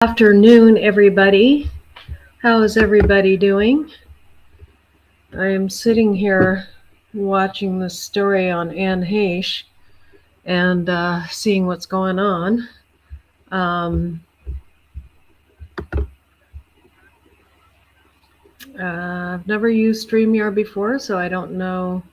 Afternoon, everybody. How is everybody doing? I am sitting here watching the story on Anne Heche and seeing what's going on. I've never used Streamyard before, so I don't know.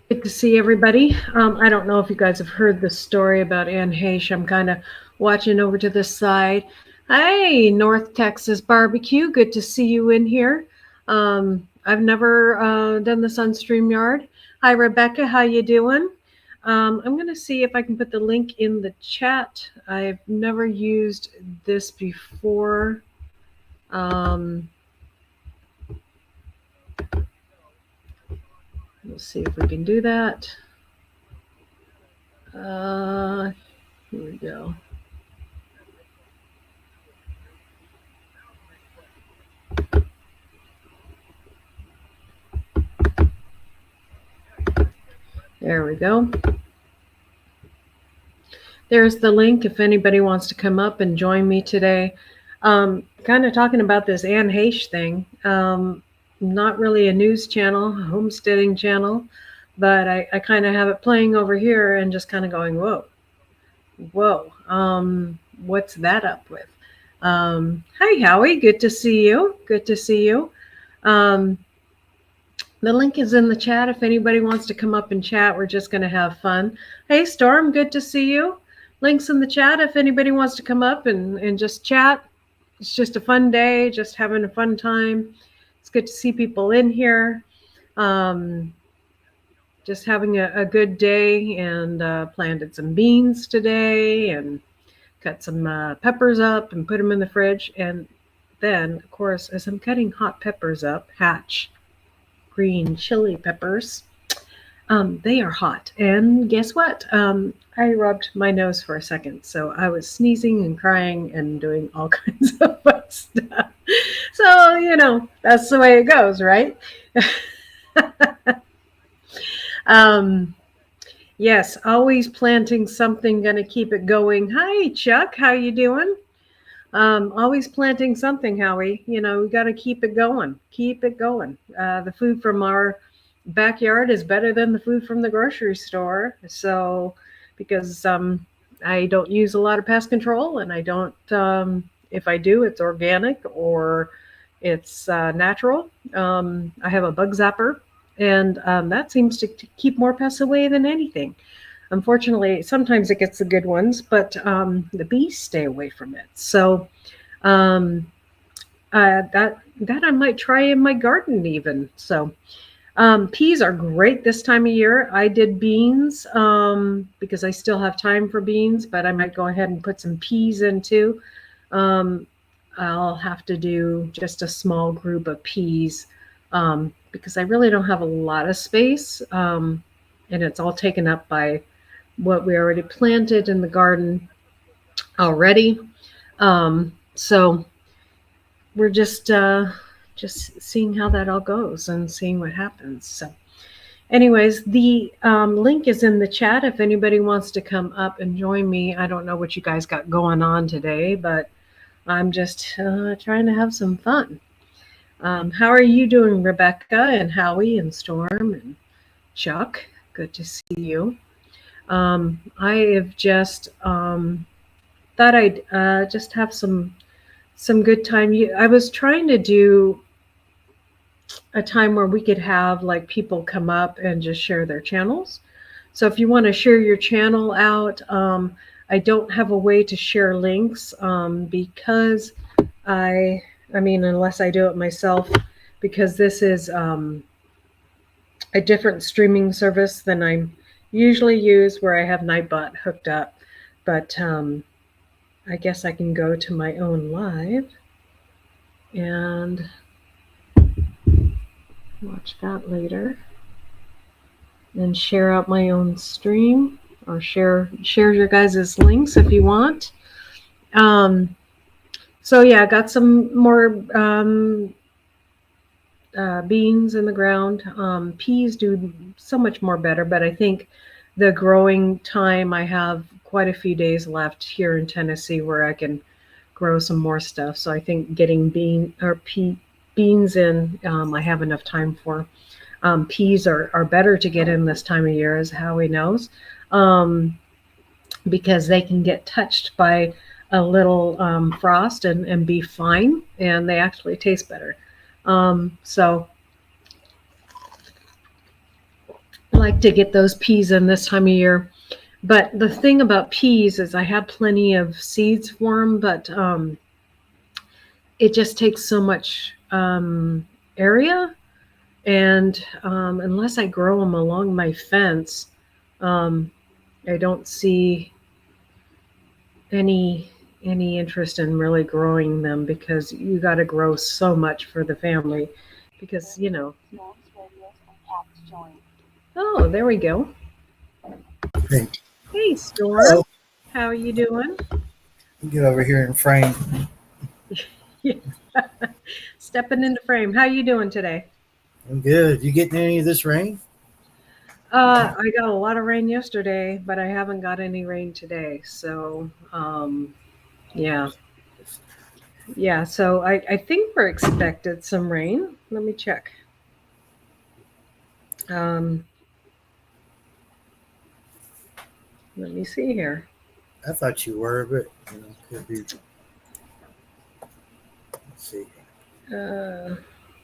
Good to see everybody. I don't know if you guys have heard the story about Anne Heche. I'm kind of watching over to this side. Hi, North Texas Barbecue. Good to see you in here. I've never done this on StreamYard. Hi, Rebecca. How you doing? I'm going to see if I can put the link in the chat. I've never used this before. Let's see if we can do that. Here we go. There we go. There's the link if anybody wants to come up and join me today. Kind of talking about this Anne Heche thing. Not really a news channel, a homesteading channel, but I kind of have it playing over here and just kind of going, whoa, what's that up with? Hi, Howie. Good to see you. Good to see you. The link is in the chat. If anybody wants to come up and chat, we're just going to have fun. Hey, Storm. Good to see you. Links in the chat if anybody wants to come up and just chat. It's just a fun day, just having a fun time. It's good to see people in here. Just having a good day, and planted some beans today and cut some peppers up and put them in the fridge. And then, of course, as I'm cutting hot peppers up, Hatch green chili peppers, they are hot. And guess what? I rubbed my nose for a second. So I was sneezing and crying and doing all kinds of fun stuff. So, you know, that's the way it goes, right? Yes, always planting something, gonna keep it going. Hi, Chuck. How you doing? Always planting something, Howie. You know, we got to keep it going. Keep it going. The food from our backyard is better than the food from the grocery store. So, because I don't use a lot of pest control, and I don't, if I do, it's organic or it's natural. I have a bug zapper, and that seems to keep more pests away than anything. Unfortunately, sometimes it gets the good ones, but the bees stay away from it. So that I might try in my garden even. So peas are great this time of year. I did beans because I still have time for beans, but I might go ahead and put some peas in too. I'll have to do just a small group of peas because I really don't have a lot of space, and it's all taken up by what we already planted in the garden already. So we're just seeing how that all goes and seeing what happens. So anyways, the link is in the chat if anybody wants to come up and join me. I don't know what you guys got going on today, but I'm just trying to have some fun. How are you doing, Rebecca and Howie and Storm and Chuck? Good to see you. I have just thought I'd just have some good time. I was trying to do a time where we could have like people come up and just share their channels. So if you want to share your channel out, I don't have a way to share links because I mean, unless I do it myself, because this is a different streaming service than I usually use, where I have Nightbot hooked up. But I guess I can go to my own live and watch that later. and share out my own stream, or share your guys' links if you want. So yeah, I got some more beans in the ground. Peas do so much more better, but I think the growing time, I have quite a few days left here in Tennessee where I can grow some more stuff. So I think getting beans in, I have enough time for. Peas are better to get in this time of year, as Howie knows, because they can get touched by a little frost and be fine, and they actually taste better. So I like to get those peas in this time of year. But the thing about peas is I have plenty of seeds for them, but it just takes so much area. And unless I grow them along my fence, I don't see any interest in really growing them, because you got to grow so much for the family, because oh, there we go. Hey, Hey, Storm. hello. How are you doing? Get over here in frame. Stepping into frame. How you doing today? I'm good. You getting any of this rain? I got a lot of rain yesterday, but I haven't got any rain today. So, yeah. Yeah, so I think we're expected some rain. Let me check. Let me see here. I thought you were, but could be. Let's see.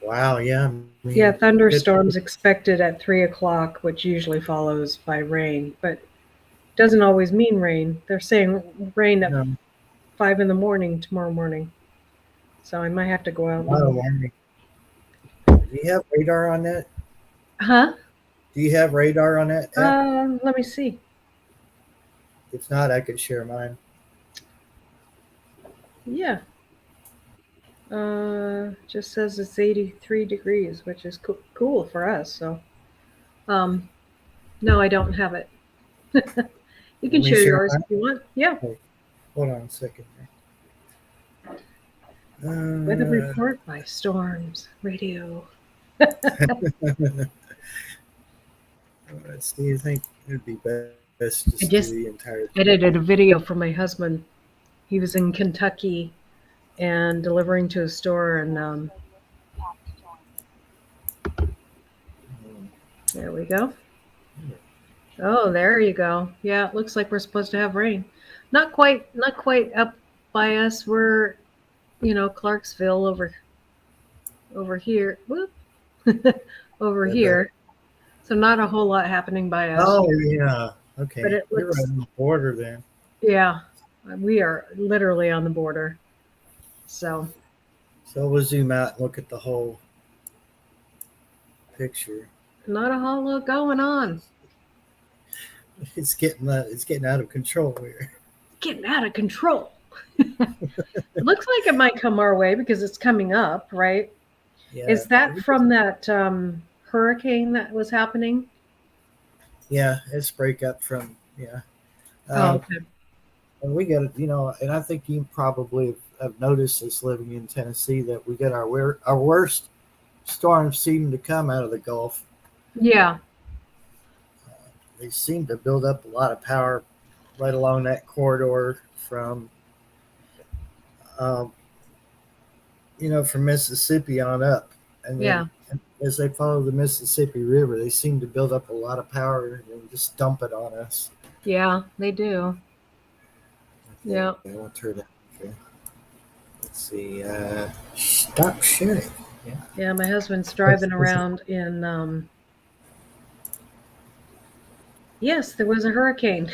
Wow, yeah. Yeah, thunderstorms expected at 3 o'clock, which usually follows by rain, but doesn't always mean rain. They're saying rain at 5 in the morning tomorrow morning. So I might have to go out. Do you have radar on that? Huh? Do you have radar on that app? Let me see. If not, I could share mine. Yeah. Just says it's 83 degrees, which is cool for us. So, no, I don't have it. You can share yours if you want. Yeah. Hey, hold on a second. Weather report by Storms Radio. Let's see. I think it'd be best just do the entire thing. Edited a video for my husband. He was in Kentucky and delivering to a store, and there we go. Oh, there you go. Yeah, it looks like we're supposed to have rain. Not quite up by us. We're, Clarksville over here. Whoop. Over here. So not a whole lot happening by us. Oh, yeah. Okay. But You're right on the border then. Yeah, we are literally on the border. So we'll zoom out and look at the whole picture. Not a whole lot going on. It's getting out of control here. Getting out of control. It looks like it might come our way because it's coming up, right? Yeah. Is that from that hurricane that was happening? Yeah, it's break up from okay. And we got and I think you probably have noticed this living in Tennessee that we got our worst storms seem to come out of the Gulf. Yeah. They seem to build up a lot of power right along that corridor from from Mississippi on up. And then as they follow the Mississippi River, they seem to build up a lot of power and just dump it on us. Yeah, they do. Okay, yeah. I'll turn it. Okay. Let's see. Stop sharing. Yeah. Yeah, my husband's driving around in. Yes, there was a hurricane.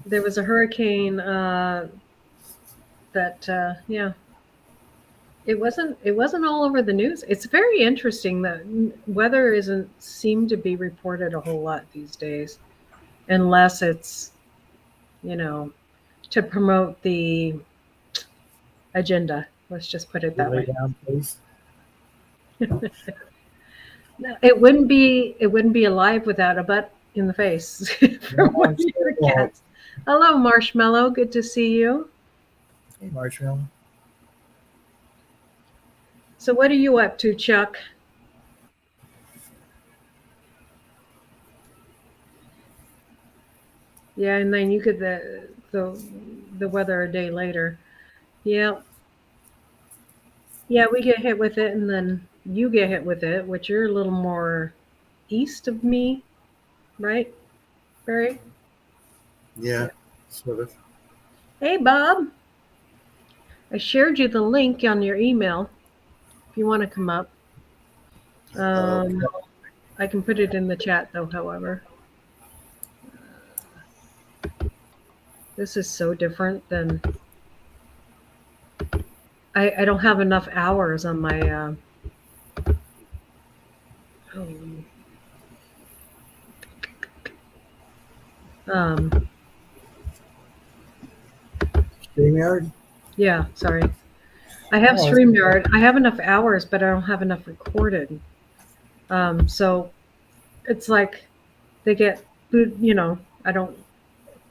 There was a hurricane that it wasn't all over the news. It's very interesting that weather isn't seem to be reported a whole lot these days, unless it's to promote the agenda. Let's just put it that way. Lay down, please. No, it wouldn't be alive without a butt in the face from one of your cats. Hello, Marshmallow. Good to see you. Hey, Marshmallow. So what are you up to, Chuck? Yeah, and then you could the weather a day later. Yeah. Yeah, we get hit with it and then you get hit with it, which you're a little more east of me, right? Barry? Yeah, sort of. Hey, Bob. I shared you the link on your email if you want to come up. Okay. I can put it in the chat though, however. This is so different than I don't have enough hours on my um Streamyard? yeah, sorry. I have Oh, Streamyard. I have enough hours, but I don't have enough recorded. So it's like they get, I don't,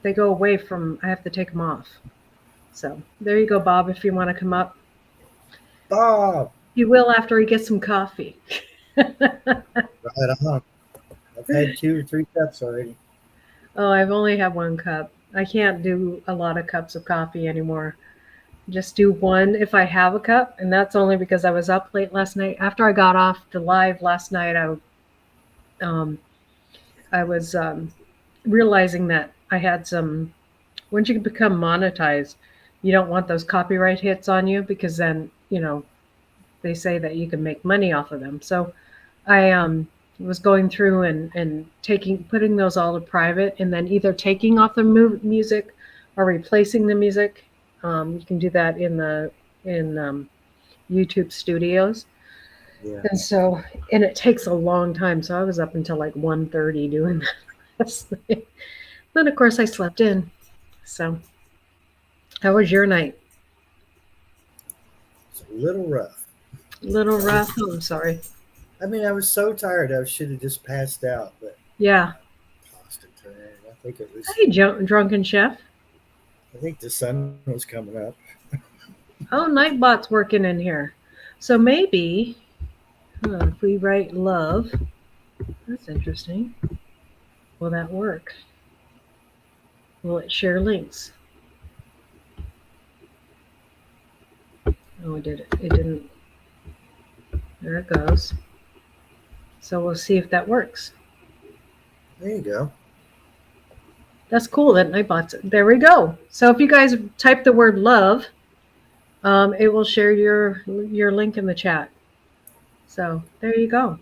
they go away from, I have to take them off. So there you go, Bob, if you want to come up. Bob! You will after he gets some coffee. Right on. I've had 2 or 3 cups already. Oh, I've only had 1 cup. I can't do a lot of cups of coffee anymore. Just do 1 if I have a cup, and that's only because I was up late last night. After I got off the live last night, I was realizing that I had some. Once you become monetized, you don't want those copyright hits on you because then they say that you can make money off of them. So I was going through and putting those all to private, and then either taking off the music or replacing the music. You can do that in YouTube Studios. Yeah. And it takes a long time. So I was up until like 1:30 doing that last night. Then of course I slept in. So how was your night? It's a little rough. Little rough. Oh, I'm sorry. I mean, I was so tired I should have just passed out, but Yeah. tossed and turned. I think it was. Hey, drunken chef. I think the sun was coming up. Oh, Nightbot's working in here. So maybe if we write love, that's interesting. Will that work? Will it share links? Oh, it did. It didn't. There it goes. So we'll see if that works. There you go. That's cool that Nightbot's. There we go. So if you guys type the word love, it will share your link in the chat. So there you go.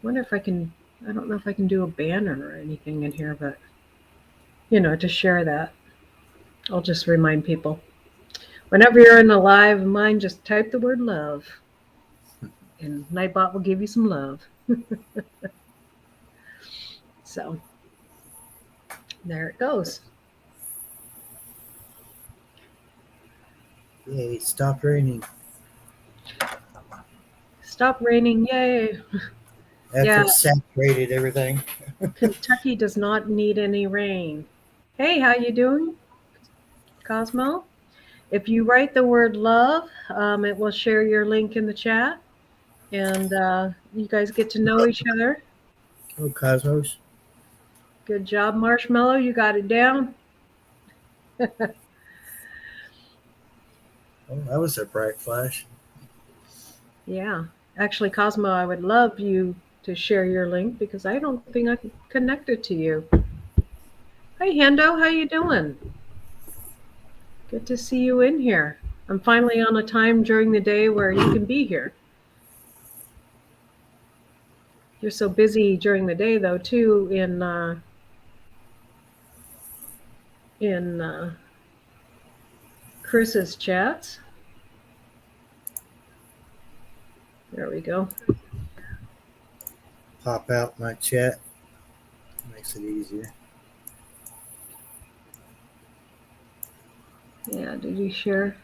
Wonder if I can. I don't know if I can do a banner or anything in here, but to share that, I'll just remind people. Whenever you're in a live of mine, just type the word love, and Nightbot will give you some love. So there it goes. Yay, stop raining. Stop raining, yay. After it saturated everything. Kentucky does not need any rain. Hey, how you doing, Cosmo? If you write the word love, it will share your link in the chat, and you guys get to know each other. Oh, Cosmos. Good job, Marshmallow. You got it down. Oh, that was a bright flash. Yeah. Actually, Cosmo, I would love you to share your link because I don't think I can connect it to you. Hey, Hendo, how you doing? Good to see you in here. I'm finally on a time during the day where you can be here. You're so busy during the day, though, too, in Chris's chats. There we go. Pop out my chat. Makes it easier. Yeah, did you share?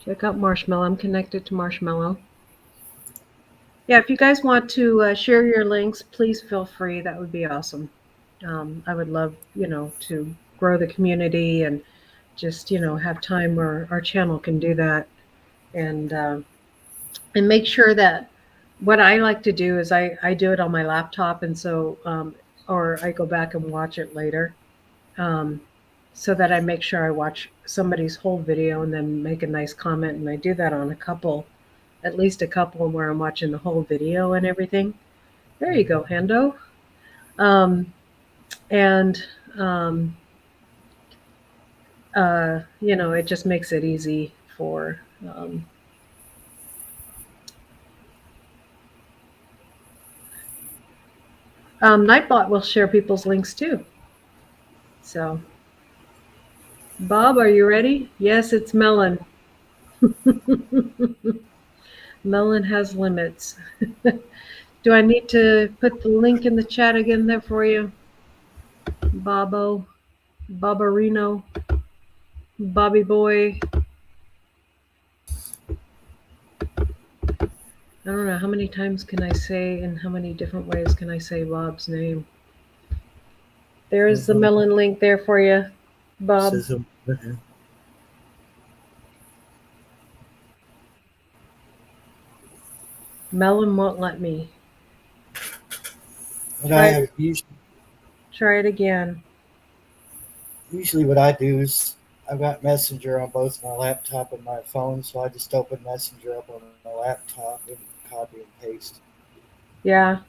Check out Marshmallow. I'm connected to Marshmallow. Yeah, if you guys want to share your links, please feel free. That would be awesome. I would love, to grow the community and just, have time where our channel can do that. And make sure that what I like to do is I do it on my laptop. And so, or I go back and watch it later. Um, so that I make sure I watch somebody's whole video and then make a nice comment. And I do that on at least a couple where I'm watching the whole video and everything. There you go, Hendo. Um, and um, it just makes it easy for Nightbot will share people's links too. So, Bob, are you ready? Yes, it's Melon. Melon has limits. Do I need to put the link in the chat again there for you? Barbarino, Bobby Boy. I don't know how many times can I say and how many different ways can I say Bob's name. There is the Melon link there for you, Bob. Melon won't let me. Try it again. Usually what I do is I've got Messenger on both my laptop and my phone, so I just open Messenger up on my laptop and copy and paste. Yeah.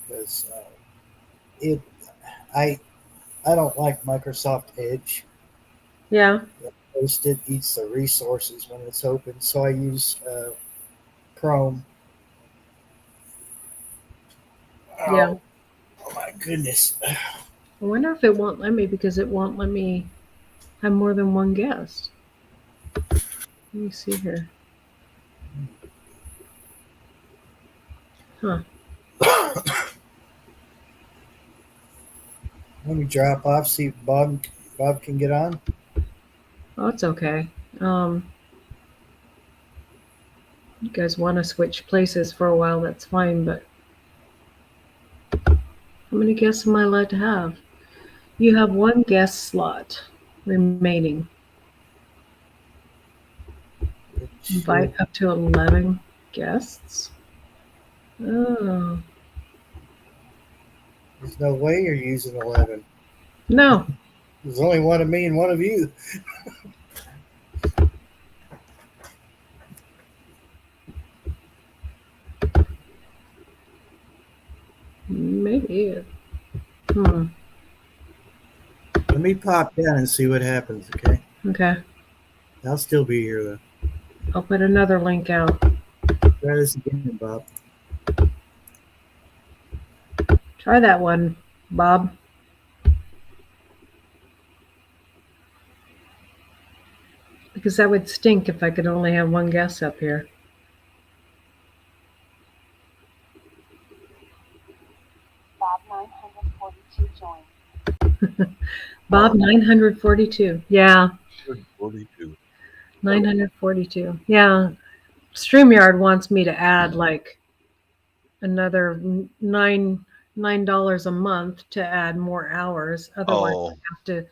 Because I don't like Microsoft Edge. Yeah. It eats the resources when it's open, so I use Chrome. Yeah. Oh my goodness. I wonder if it won't let me because it won't let me have more than one guest. Let me see here. Huh. Let me drop off, see if Bob can get on. Oh, it's okay. You guys want to switch places for a while, that's fine, but how many guests am I allowed to have? You have one guest slot remaining. Invite up to 11 guests. Oh. There's no way you're using 11. No. There's only one of me and one of you. Maybe. Let me pop down and see what happens, okay? Okay. I'll still be here, though. I'll put another link out. Try this again, Bob. Try that one, Bob. Because that would stink if I could only have one guest up here. Bob 942 joined. Bob 942. Yeah. 42. 942. Yeah. Streamyard wants me to add like another $9 a month to add more hours. Otherwise, I have to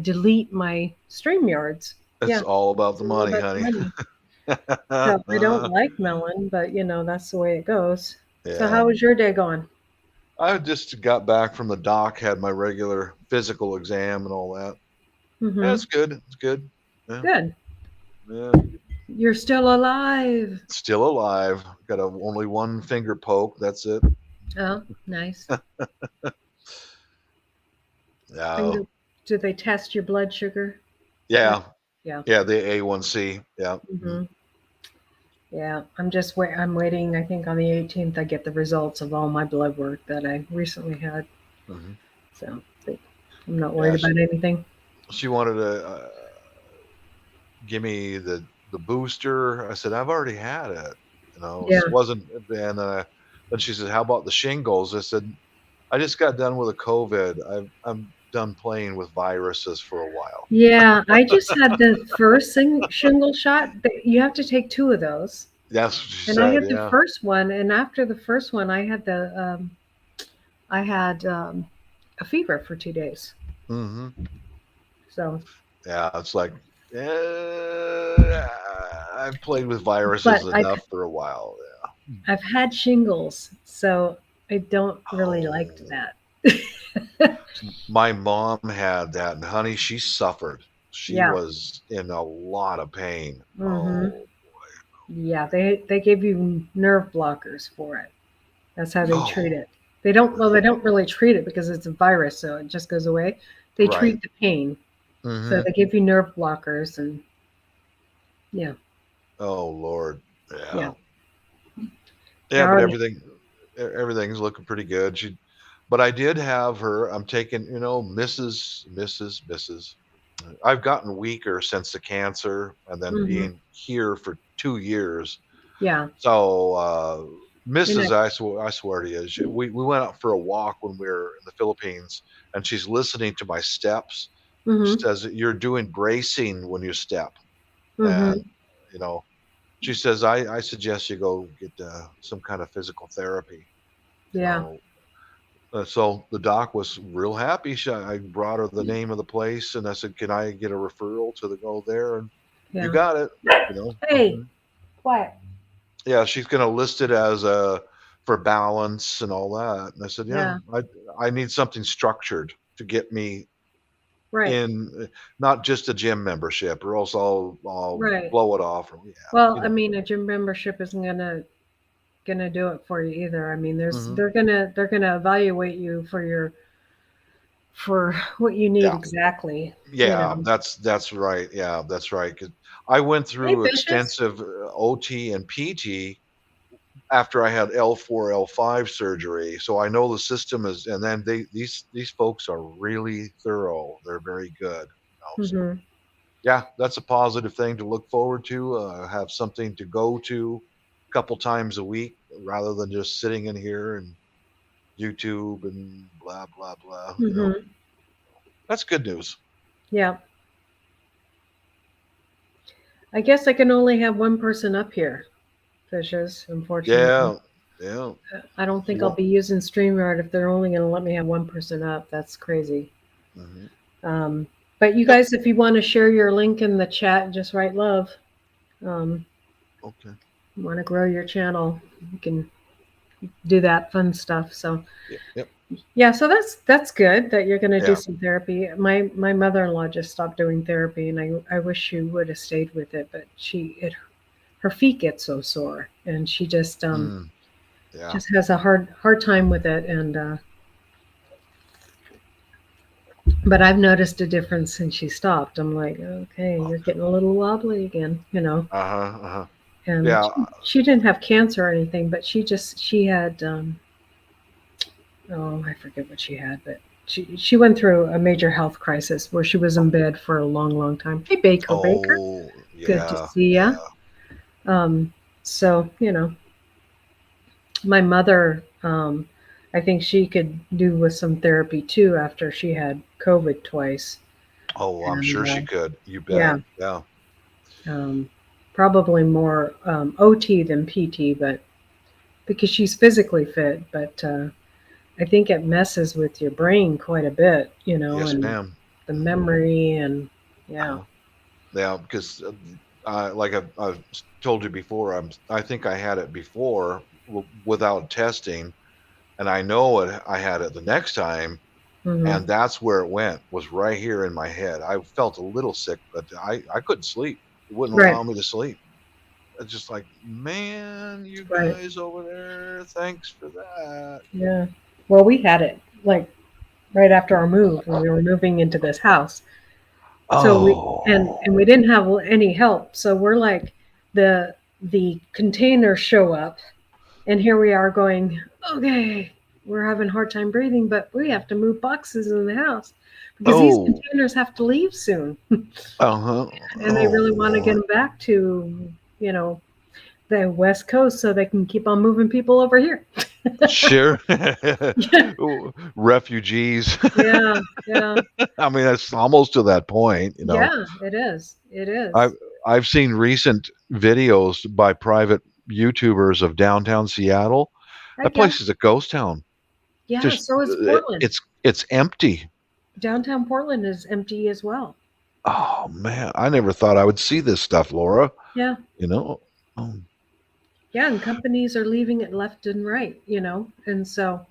delete my Streamyards. It's all about the money, honey. So I don't like Melon, but that's the way it goes. Yeah. So how was your day going? I just got back from the doc, had my regular physical exam and all that. Mm-hmm. Yeah, it's good. It's good. Yeah. Good. Yeah. You're still alive. Still alive. Got only one finger poke. That's it. Oh, nice. Yeah. Do they test your blood sugar? Yeah. Yeah. Yeah, the A1C. Yeah. Mm-hmm. Yeah, I'm waiting. I think on the 18th I get the results of all my blood work that I recently had. Mm-hmm. So I'm not worried about anything. She wanted to give me the booster. I said, I've already had it. Yeah. It wasn't. And then she said, how about the shingles? I said, I just got done with a COVID. I'm done playing with viruses for a while. Yeah, I just had the first shingle shot. You have to take 2 of those. That's what she And I said. had the Yeah. first one, and after the first one, I had a fever for 2 days. Hmm. So, Yeah. It's like, I've played with but viruses enough for a while. I've had shingles, so I don't really like Oh, that. my mom had that, and honey, she suffered. She Yeah. was in a lot of pain. Hmm. Oh, Yeah, they give you nerve blockers for it. That's how they treat oh, it. They don't really treat it because it's a virus, so it just goes away. They right. treat the pain. So Hmm. they give you nerve blockers and yeah. Oh Lord. Yeah. Yeah. I Yeah, but already everything's looking pretty good. But I did have her. I'm taking, Mrs. I've gotten weaker since the cancer, and then Mhm. being here for 2 years. Yeah. So, You know, Mrs. I swear to you, we went out for a walk when we were in the Philippines, and she's listening to my steps. She mhm. says you're doing bracing when you step, and Mhm. you know, she says I suggest you go get some kind of physical therapy. You Yeah. know, so the doc was real happy. I brought her the name of the place, and I said, "Can I get a referral to go there?" And you Yeah. got it. You know, Hey, quiet. yeah, she's going to list it as for balance and all that. And I said, yeah, Yeah. I need something structured to get me Right. in, not just a gym membership, or else I'll Right. blow it off. Or, yeah, Well, you I know. mean, a gym membership isn't gonna do it for you either. I mean, Hmm. they're gonna evaluate you for what you need Yeah, exactly. You yeah, know. that's right. Yeah, that's right. 'Cause I went Hey, through fishes. extensive OT and PT after I had L4, L5 surgery, so I know the system is. And then these folks are really thorough. They're very good. So Mhm. yeah, that's a positive thing to look forward to. Have something to go to a couple times a week rather than just sitting in here and YouTube and blah blah blah. Mhm. That's good news. Yeah. I guess I can only have one person up here, fishes, unfortunately. Yeah, yeah. I don't think I'll Well, be using StreamYard if they're only going to let me have one person up. That's crazy. mhm. Um, but you Yep. guys, if you want to share your link in the chat, just write love. Um, Okay. Want to grow your channel, you can do that fun stuff. So Yep. Yep. yeah, so that's good that you're going to do Yeah. some therapy. My mother-in-law just stopped doing therapy, and I wish she would have stayed with it, but her feet get so sore, and she Mm, yeah. just has a hard time with it. And but I've noticed a difference since she stopped. I'm like, okay, you're getting a little wobbly again, you know. Uh huh. Uh huh. And Yeah. she didn't have cancer or anything, but she had oh, I forget what she had, but she went through a major health crisis where she was in bed for a long time. Hey, Baker, Oh, good to yeah. see ya. Yeah. So my mother, I think she could do with some therapy too after she had COVID twice, Oh, I'm and sure she could. You bet. yeah, Yeah. um, probably more OT than PT, but because she's physically fit, but I think it messes with your brain quite a bit, Yes, and ma'am. the Hmm. memory and yeah. Yeah, because like I've told you before, I think I had it before without testing, and I know I had it the next time, Hmm. and that's where it went, was right here in my head. I felt a little sick, but I couldn't sleep. It wouldn't Right, allow me to sleep. It's just like, man, you right, guys over there, thanks for that. yeah. Well, we had it like right after our move when we were moving into this house. So we Oh, didn't have any help. So we're like the containers show up, and here we are going, okay, we're having a hard time breathing, but we have to move boxes in the house because these oh, containers have to leave soon, uh-huh. and they Oh really want to get Lord. them back to you know the West Coast so they can keep on moving people over here. Sure. Yeah, Refugees. yeah, yeah, I mean, that's almost to that point. yeah. It is. It I've is. I've seen recent videos by private YouTubers of downtown Seattle. That Yeah. place is a ghost town. Yeah, Just so is Portland. it's empty. Downtown Portland is empty as well. Oh man, I never thought I would see this stuff, Laura. Yeah. You know. Oh. Yeah, and companies are leaving it left and right, and so.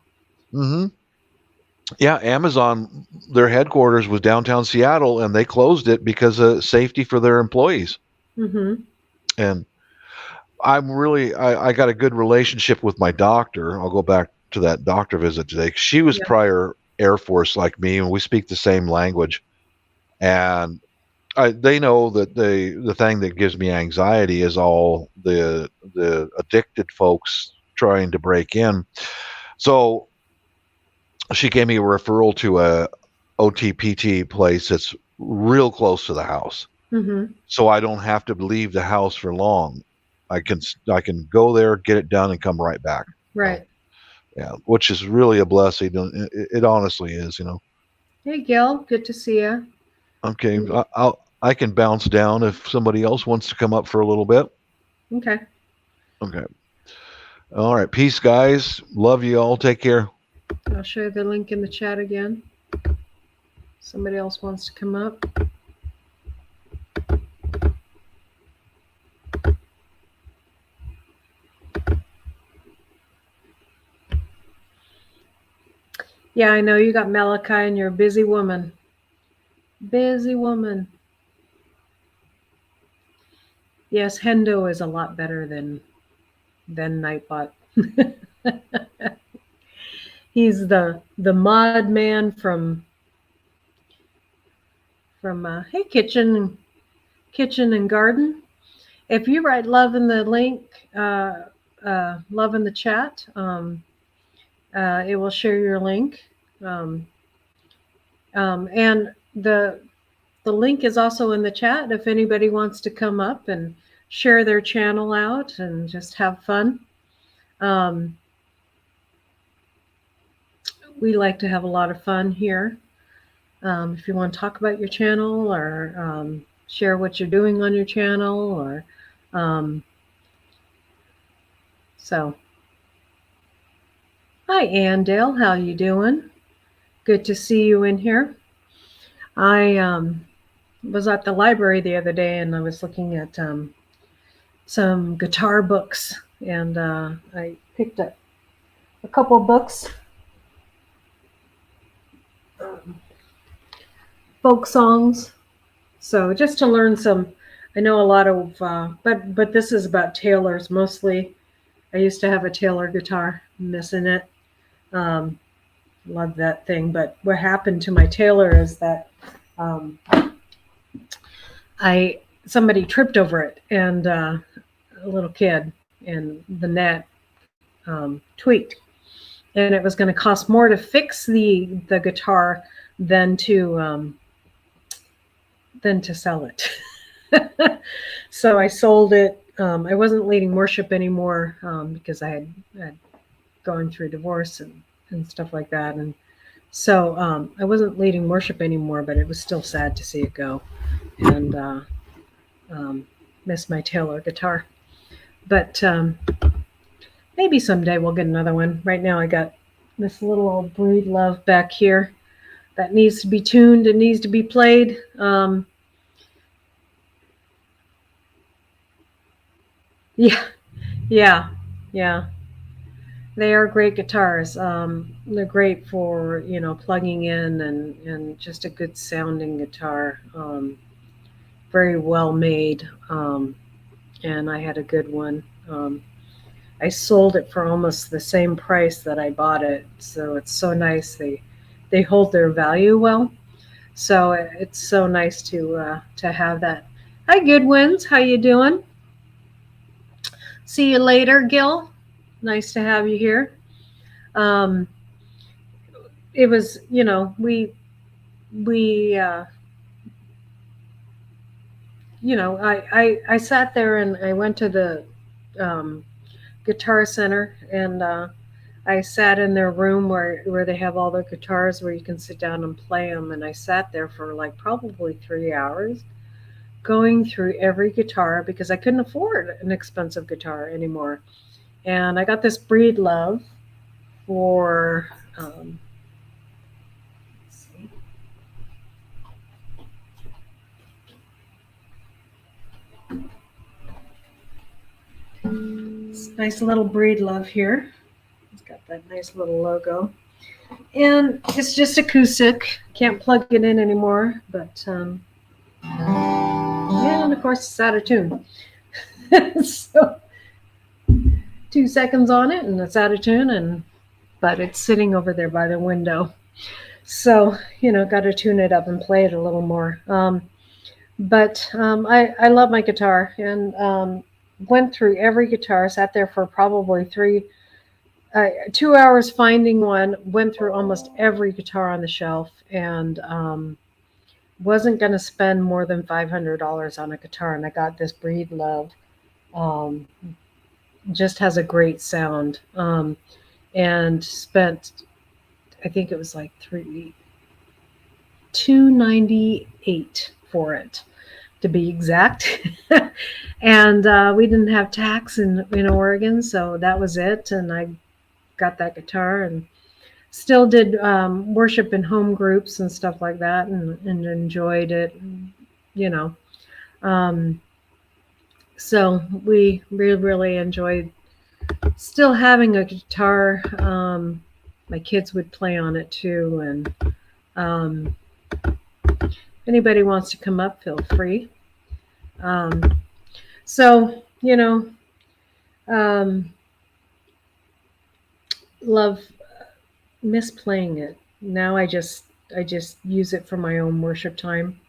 Mm-hmm. Yeah, Amazon, their headquarters was downtown Seattle, and they closed it because of safety for their employees. Mm-hmm. And I got a good relationship with my doctor. I'll go back to that doctor visit today. She was prior Air Force like me, and we speak the same language. And they know that the thing that gives me anxiety is all the addicted folks trying to break in. So she gave me a referral to a OTPT place that's real close to the house. Mm-hmm. So I don't have to leave the house for long. I can go there, get it done, and come right back. Right. Yeah, which is really a blessing. It honestly is, Hey, Gil, good to see you. Okay, I can bounce down if somebody else wants to come up for a little bit. Okay. Okay. All right. Peace, guys. Love you all. Take care. I'll share the link in the chat again. Somebody else wants to come up. Yeah, I know you got Malachi and you're a busy woman. Busy woman. Yes, Hendo is a lot better than Nightbot. He's the mod man from Hey Kitchen and Garden. If you write love in the link, love in the chat, it will share your link. And the link is also in the chat if anybody wants to come up and share their channel out and just have fun. We like to have a lot of fun here. If you want to talk about your channel or share what you're doing on your channel, or so. Hi, Andale. How you doing? Good to see you in here. I was at the library the other day and I was looking at some guitar books, and I picked up a couple books. Folk songs. So just to learn some, I know a lot of, but this is about Taylors mostly. I used to have a Taylor guitar, I'm missing it. Love that thing. But what happened to my Taylor is that somebody tripped over it, and a little kid, and the net tweaked, and it was going to cost more to fix the guitar than to sell it. So I sold it. I wasn't leading worship anymore because I had gone through divorce and stuff like that, and so I wasn't leading worship anymore. But it was still sad to see it go, and miss my Taylor guitar. But maybe someday we'll get another one. Right now I got this little old Breed Love back here that needs to be tuned and needs to be played. Yeah. They are great guitars. They're great for, plugging in and just a good sounding guitar. Very well made. And I had a good one. I sold it for almost the same price that I bought it. So it's so nice. They hold their value well. So it's so nice to have that. Hi, Goodwins. How you doing? See you later, Gil. Nice to have you here. It was, I sat there and I went to the Guitar Center, and I sat in their room where they have all their guitars where you can sit down and play them. And I sat there for like probably 3 hours going through every guitar because I couldn't afford an expensive guitar anymore. And I got this Breed Love for, let's see. It's nice little Breed Love here. It's got that nice little logo. And it's just acoustic. Can't plug it in anymore. But, yeah, and of course it's out of tune. So 2 seconds on it and it's out of tune, but it's sitting over there by the window. So, got to tune it up and play it a little more. But I love my guitar, and went through every guitar, sat there for probably 2 hours finding one, went through almost every guitar on the shelf, and wasn't going to spend more than $500 on a guitar. And I got this Breed Love. Just has a great sound. And spent, I think it was like $298 for it, to be exact. And we didn't have tax in Oregon, so that was it. And I got that guitar and still did worship in home groups and stuff like that, and enjoyed it, so we really enjoyed still having a guitar. My kids would play on it too, and if anybody wants to come up, feel free. So miss playing it. Now I just use it for my own worship time.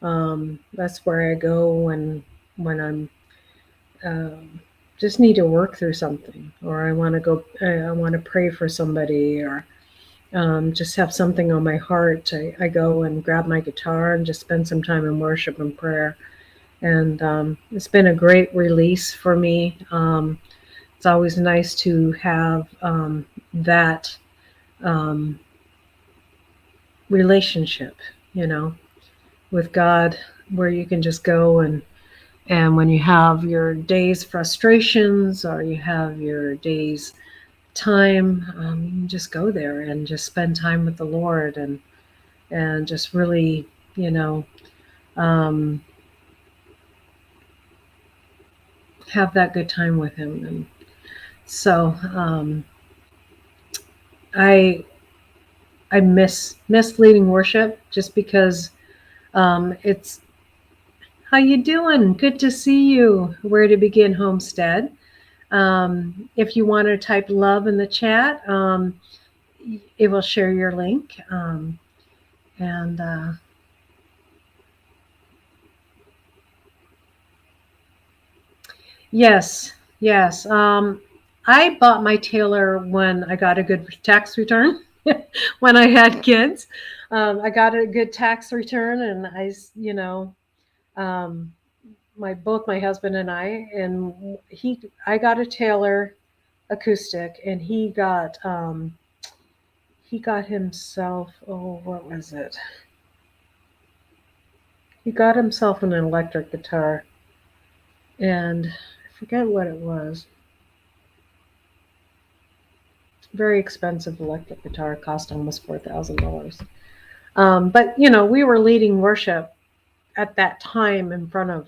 That's where I go when I'm just need to work through something, or I want to pray for somebody, or just have something on my heart. I go and grab my guitar and just spend some time in worship and prayer. And it's been a great release for me. It's always nice to have that relationship, with God, where you can just go and when you have your day's frustrations, or you have your day's time, you can just go there and just spend time with the Lord, and just really, have that good time with Him. And so I miss leading worship, just because it's, how you doing? Good to see you. Where to begin, Homestead? If you want to type love in the chat, it will share your link. Yes. I bought my tailor when I got a good tax return. When I had kids, I got a good tax return, and both my husband and I got a Taylor acoustic, and he got himself, what was it? He got himself an electric guitar, and I forget what it was. Very expensive electric guitar, cost almost $4,000. But we were leading worship at that time in front of,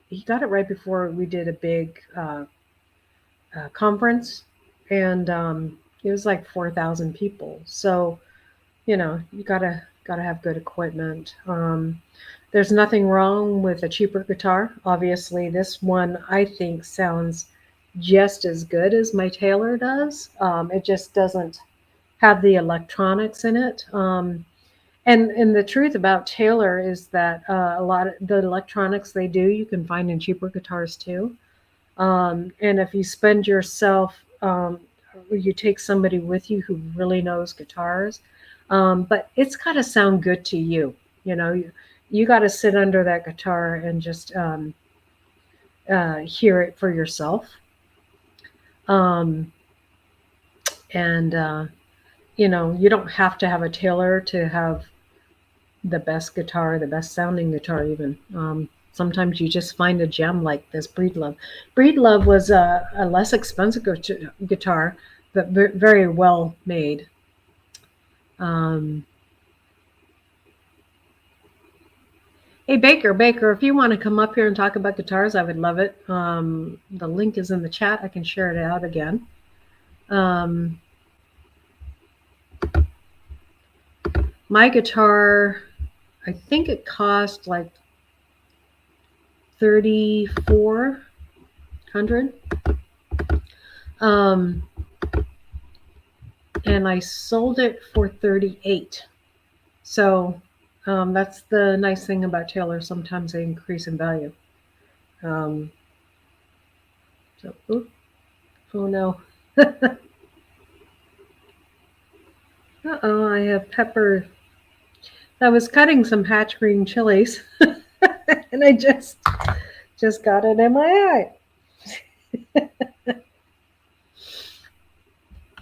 he got it right before we did a big conference, and it was like 4,000 people. So, you gotta have good equipment. There's nothing wrong with a cheaper guitar. Obviously, this one I think sounds just as good as my Taylor does. It just doesn't have the electronics in it. And the truth about Taylor is that a lot of the electronics they do, you can find in cheaper guitars too. And if you spend yourself, you take somebody with you who really knows guitars, but it's got to sound good to you. You got to sit under that guitar and just hear it for yourself. You don't have to have a Taylor to have the best guitar, the best sounding guitar even. Sometimes you just find a gem like this Breedlove. Breedlove was a less expensive guitar, but very well made. Hey, Baker, if you want to come up here and talk about guitars, I would love it. The link is in the chat. I can share it out again. My guitar, I think it cost like $3,400. And I sold it for $38. So that's the nice thing about Taylor. Sometimes they increase in value. Oh no. Uh-oh, I have pepper. I was cutting some hatch green chilies and I just got it in my eye.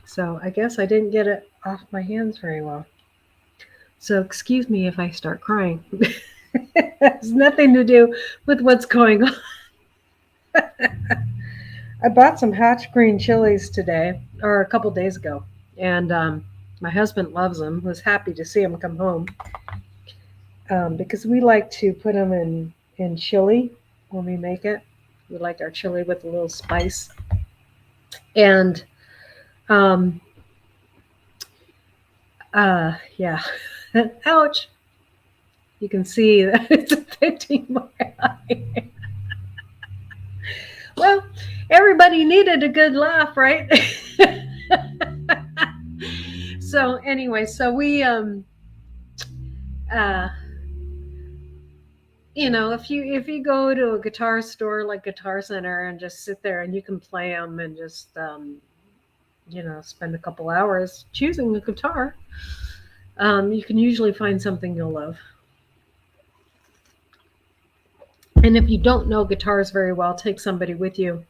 So I guess I didn't get it off my hands very well. So excuse me if I start crying. It has nothing to do with what's going on. I bought some hatch green chilies today, or a couple days ago, and my husband loves them. Was happy to see them come home because we like to put them in chili when we make it. We like our chili with a little spice, and yeah. Ouch. You can see that it's affecting my eye. Well, everybody needed a good laugh, right? So anyway, so we you know, if you go to a guitar store like Guitar Center and just sit there and you can play them and just you know, spend a couple hours choosing a guitar, you can usually find something you'll love. And if you don't know guitars very well, take somebody with you,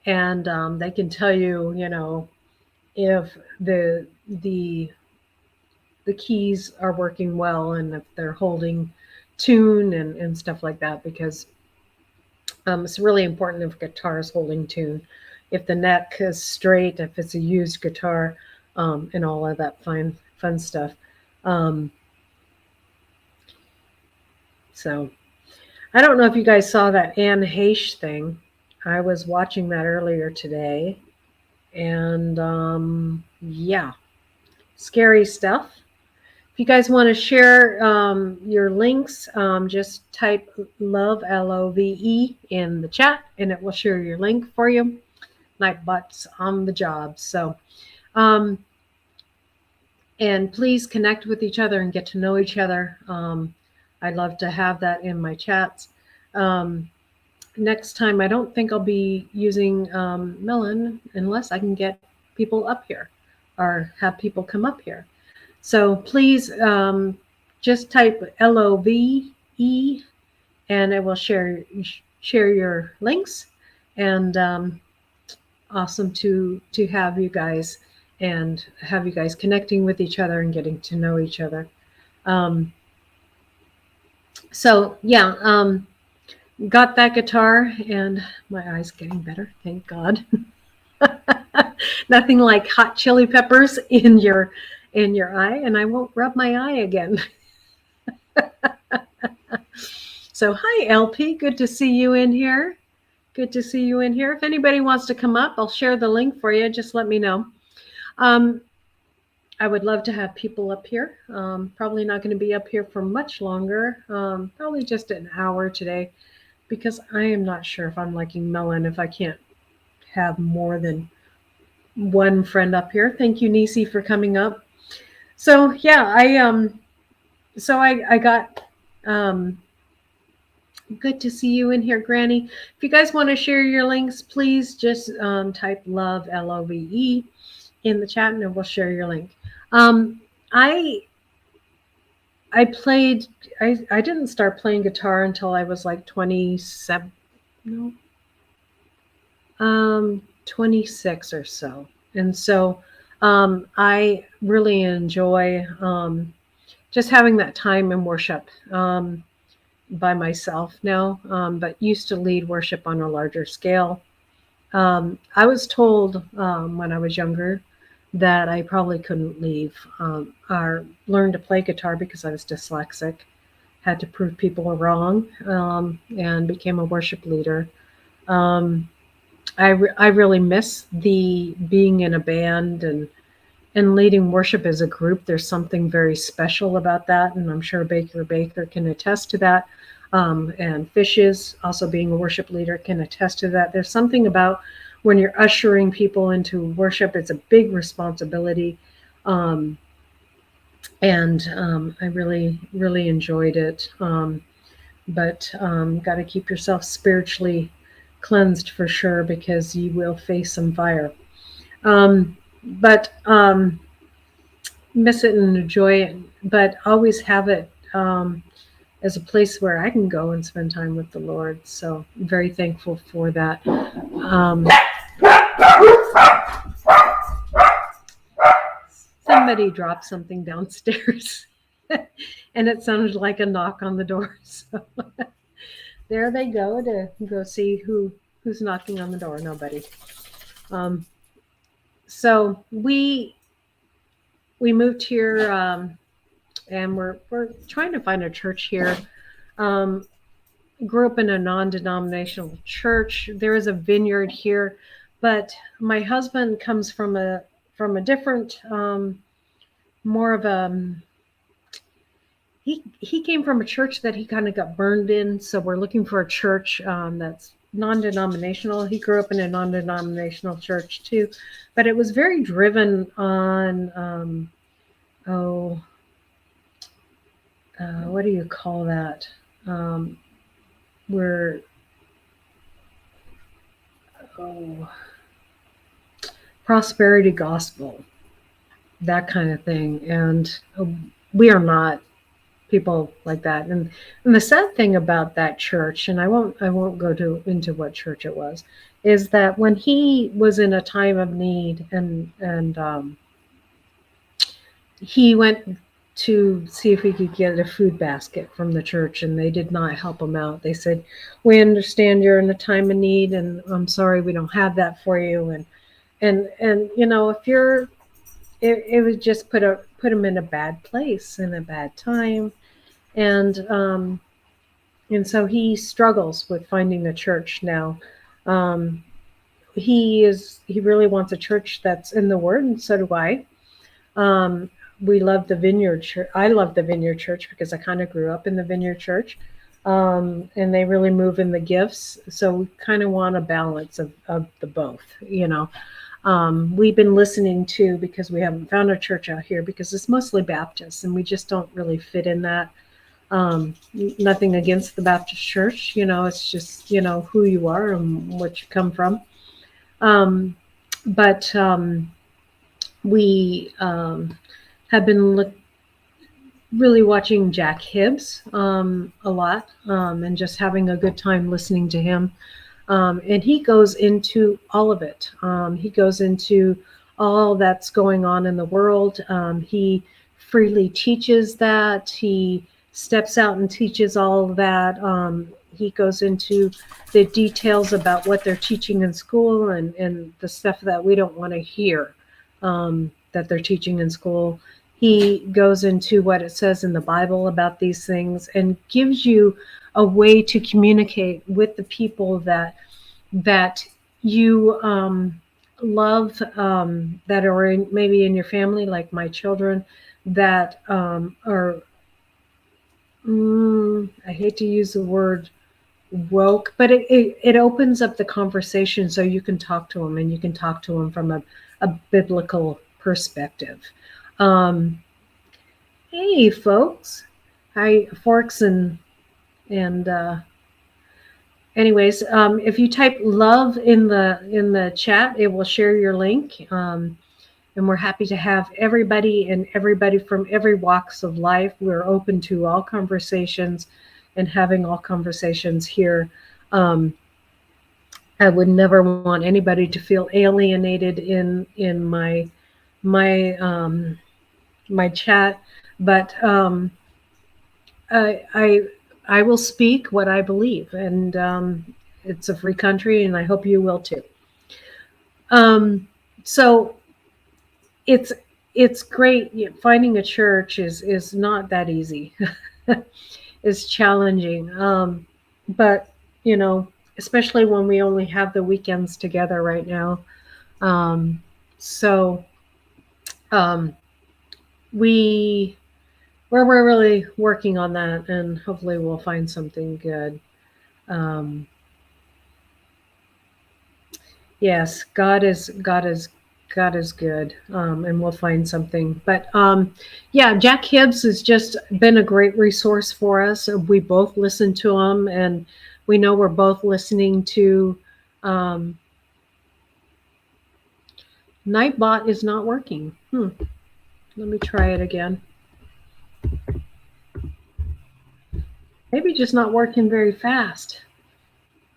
and they can tell you, you know, if the keys are working well and if they're holding tune and stuff like that, because it's really important if guitar is holding tune, if the neck is straight, if it's a used guitar, and all of that fun stuff. So I don't know if you guys saw that Anne Heche thing. I was watching that earlier today, and yeah, scary stuff. If you guys want to share your links, just type love, LOVE, in the chat, and it will share your link for you. Nightbot's on the job. So, and please connect with each other and get to know each other. I'd love to have that in my chats. Next time, I don't think I'll be using Melon unless I can get people up here or have people come up here. So please just type LOVE and it will share your links. And awesome to have you guys and have you guys connecting with each other and getting to know each other. So yeah, got that guitar and my eye's getting better, thank God. Nothing like hot chili peppers in your eye, and I won't rub my eye again. So hi LP, good to see you in here. Good to see you in here. If anybody wants to come up, I'll share the link for you. Just let me know. I would love to have people up here. Probably not going to be up here for much longer. Probably just an hour today, because I am not sure if I'm liking Melon if I can't have more than one friend up here. Thank you, Nisi, for coming up. So yeah, I got good to see you in here, Granny. If you guys want to share your links, please just type love, LOVE, in the chat, and we'll share your link. I didn't start playing guitar until I was like 26 or so. And so I really enjoy just having that time in worship by myself now, but used to lead worship on a larger scale. I was told when I was younger that I probably couldn't leave or learn to play guitar because I was dyslexic, had to prove people wrong, and became a worship leader. I really miss the being in a band and leading worship as a group. There's something very special about that, and I'm sure Baker can attest to that. And Fishes, also being a worship leader, can attest to that. There's something about when you're ushering people into worship, it's a big responsibility. And I really, really enjoyed it. But got to keep yourself spiritually cleansed for sure, because you will face some fire. But miss it and enjoy it, but always have it as a place where I can go and spend time with the Lord. So I'm very thankful for that. Somebody dropped something downstairs and it sounded like a knock on the door. So there they go to go see who's knocking on the door. Nobody. So we moved here, and we're trying to find a church here. Grew up in a non-denominational church. There is a Vineyard here, but my husband comes from a different, more of a. He came from a church that he kind of got burned in, so we're looking for a church that's non-denominational. He grew up in a non-denominational church too, but it was very driven on what do you call that? Prosperity gospel, that kind of thing, and we are not people like that. And the sad thing about that church, and I won't go into what church it was, is that when he was in a time of need and he went to see if he could get a food basket from the church, and they did not help him out. They said, "We understand you're in a time of need, and I'm sorry we don't have that for you." And you know, if you're, it would just put him in a bad place, in a bad time. And so he struggles with finding a church now. He really wants a church that's in the Word, and so do I. We love the Vineyard Church. I love the Vineyard Church because I kind of grew up in the Vineyard Church, and they really move in the gifts. So we kind of want a balance of the both, you know. We've been listening to, because we haven't found a church out here, because it's mostly Baptist, and we just don't really fit in that. Nothing against the Baptist church, you know, it's just, you know, who you are and what you come from. But we have been really watching Jack Kibbs a lot, and just having a good time listening to him. And he goes into all of it. He goes into all that's going on in the world. He freely teaches that. He steps out and teaches all of that. He goes into the details about what they're teaching in school and the stuff that we don't want to hear that they're teaching in school. He goes into what it says in the Bible about these things and gives you a way to communicate with the people that you love, that are maybe in your family, like my children, that are, I hate to use the word woke, but it opens up the conversation so you can talk to them, and you can talk to them from a biblical perspective. Hey folks, hi Forks and anyways, if you type love in the chat, it will share your link. And we're happy to have everybody from every walks of life. We're open to all conversations and having all conversations here. I would never want anybody to feel alienated in my chat, but I will speak what I believe, and it's a free country, and I hope you will too. So it's great. Finding a church is not that easy. It's challenging, but especially when we only have the weekends together right now. So we're really working on that, and hopefully we'll find something good. Yes, God is good, and we'll find something. But yeah, Jack Kibbs has just been a great resource for us. We both listen to him, and we know we're both listening to. Nightbot is not working. Let me try it again. Maybe just not working very fast.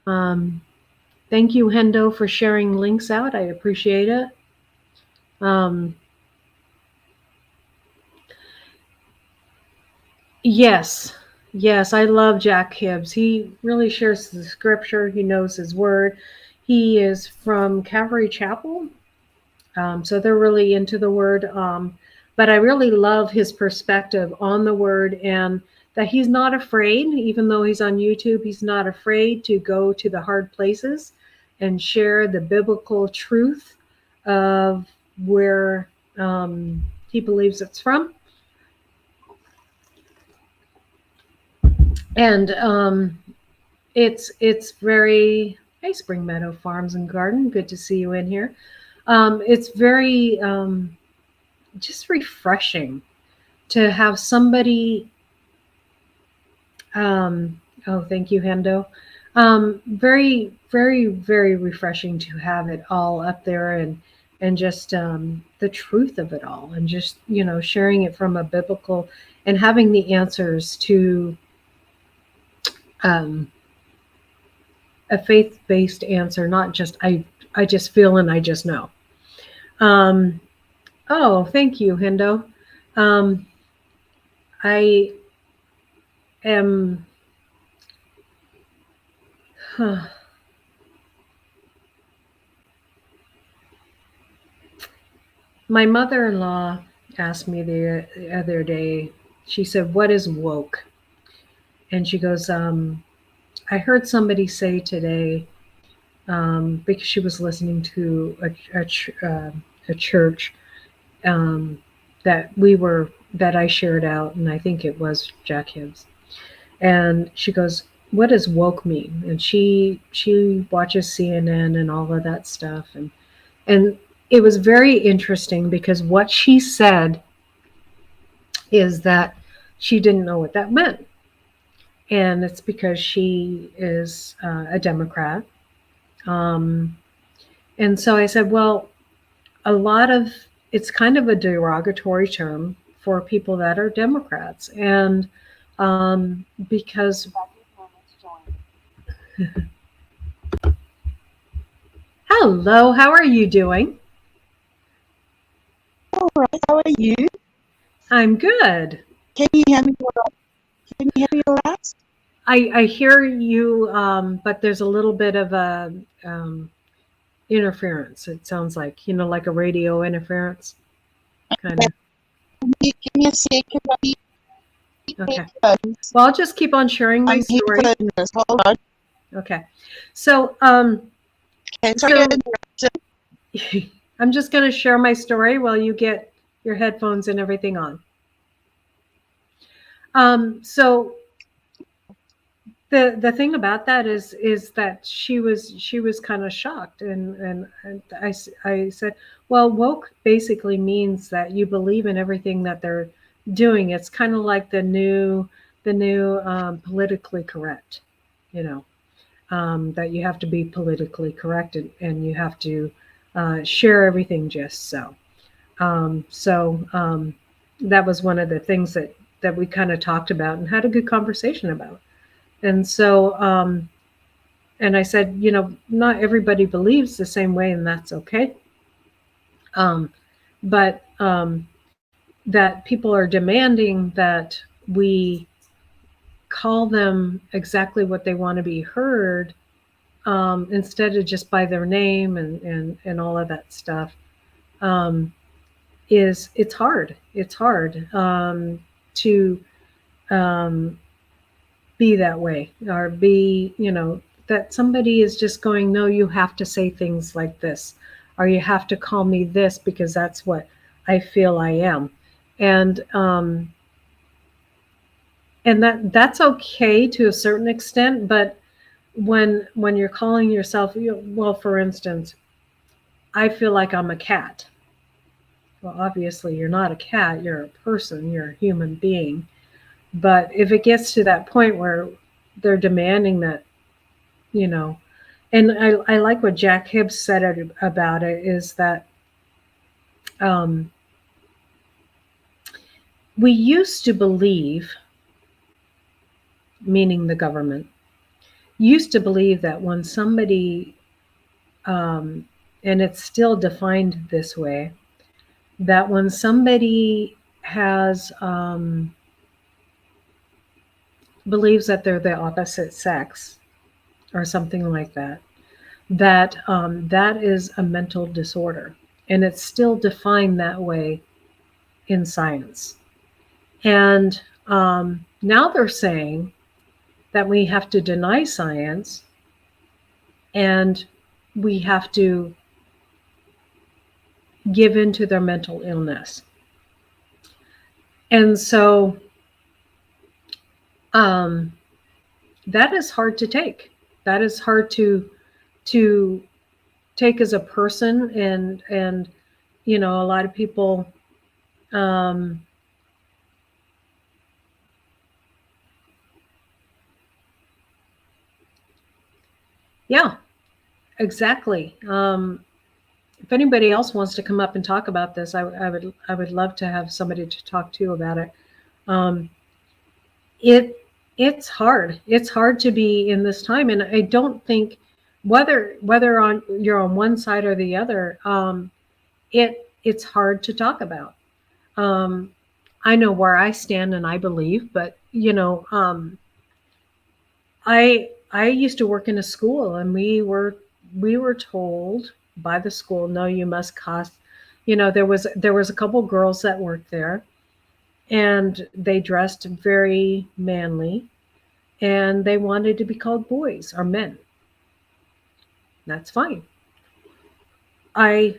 Thank you, Hendo, for sharing links out. I appreciate it. Yes, I love Jack Kibbs. He really shares the scripture. He knows his word. He is from Calvary Chapel, so they're really into the word. But I really love his perspective on the word, and that he's not afraid, even though he's on YouTube, he's not afraid to go to the hard places and share the biblical truth of where he believes it's from. And it's very, hey, Spring Meadow Farms and Garden, good to see you in here. It's very just refreshing to have somebody. Oh, thank you, Hendo. Very, very, very refreshing to have it all up there, and just the truth of it all, and just sharing it from a biblical, and having the answers to a faith-based answer, not just I just feel and I just know. Oh, thank you, Hendo. I am. My mother-in-law asked me the other day. She said, "What is woke?" And she goes, "I heard somebody say today." Because she was listening to a church that I shared out, and I think it was Jack Hibbs. And she goes, "What does woke mean?" And she watches CNN and all of that stuff, and it was very interesting, because what she said is that she didn't know what that meant, and it's because she is a Democrat. And so I said, well, it's kind of a derogatory term for people that are Democrats. And because hello, how are you doing? All right, how are you? I'm good. Can you hear me all right? I hear you, but there's a little bit of a interference. It sounds like, like a radio interference. Kind of. Give me a second. Okay. Well, I'll just keep on sharing my story. Hold on. Okay. So, I'm just going to share my story while you get your headphones and everything on. So the thing about that is that she was kind of shocked, and I said, well, woke basically means that you believe in everything that they're doing. It's kind of like the new politically correct, that you have to be politically correct, and you have to share everything just so. That was one of the things that we kind of talked about and had a good conversation about. And so, and I said, not everybody believes the same way, and that's okay. But that people are demanding that we call them exactly what they want to be heard, instead of just by their name and all of that stuff, it's hard. It's hard to be that way, or be, that somebody is just going, no, you have to say things like this, or you have to call me this because that's what I feel I am. And that's okay to a certain extent, but when you're calling yourself, well, for instance, I feel like I'm a cat. Well, obviously you're not a cat, you're a person, you're a human being. But if it gets to that point where they're demanding that, and I like what Jack Kibbs said about it, is that we used to believe, meaning the government, used to believe that when somebody, and it's still defined this way, that when somebody has, believes that they're the opposite sex or something like that, that that is a mental disorder. And it's still defined that way in science. And now they're saying that we have to deny science and we have to give in to their mental illness. And so that is hard to take. That is hard to take as a person. And a lot of people, yeah, exactly. If anybody else wants to come up and talk about this, I would love to have somebody to talk to about it. It's hard. It's hard to be in this time, and I don't think whether you're on one side or the other, it's hard to talk about. I know where I stand, and I believe, but I used to work in a school, and we were told by the school, no, you must cost. There was a couple girls that worked there, and they dressed very manly, and they wanted to be called boys or men. That's fine. I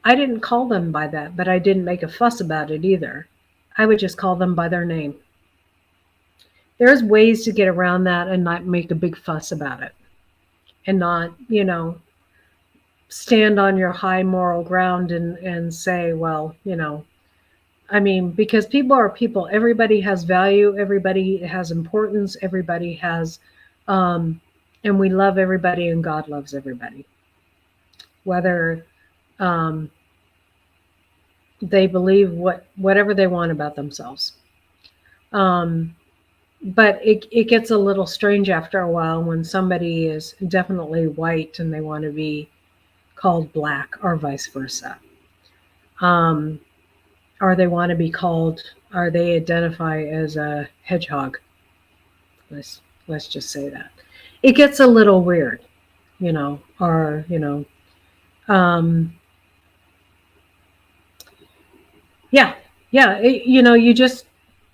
didn't call them by that, but I didn't make a fuss about it either. I would just call them by their name. There's ways to get around that and not make a big fuss about it, and not, stand on your high moral ground and say, well, because people are people. Everybody has value. Everybody has importance. Everybody has, and we love everybody, and God loves everybody. Whether they believe whatever they want about themselves. But it gets a little strange after a while when somebody is definitely white and they want to be called black, or vice versa. Or they want to be called, or they identify as a hedgehog. Let's just say that. It gets a little weird, or, you just,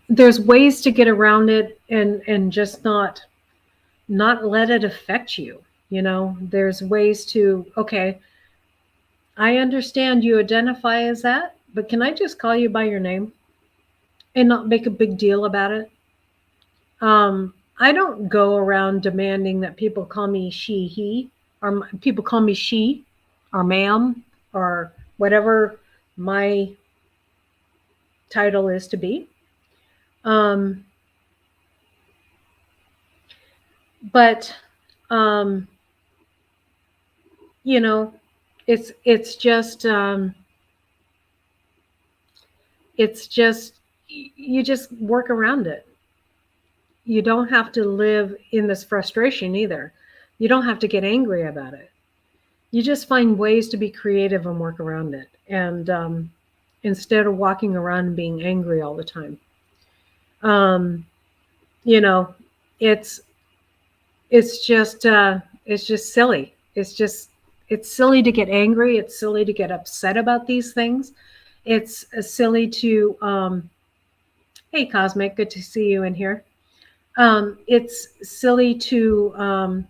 there's ways to get around it and just not let it affect you. There's ways to, okay, I understand you identify as that, but can I just call you by your name and not make a big deal about it? I don't go around demanding that people call me she, he, or people call me she or ma'am or whatever my title is to be. But it's just you just work around it. You don't have to live in this frustration either. You don't have to get angry about it. You just find ways to be creative and work around it, and instead of walking around and being angry all the time. You know, it's just silly. It's silly to get angry. It's silly to get upset about these things. It's silly to, hey, Cosmic, good to see you in here. It's silly to,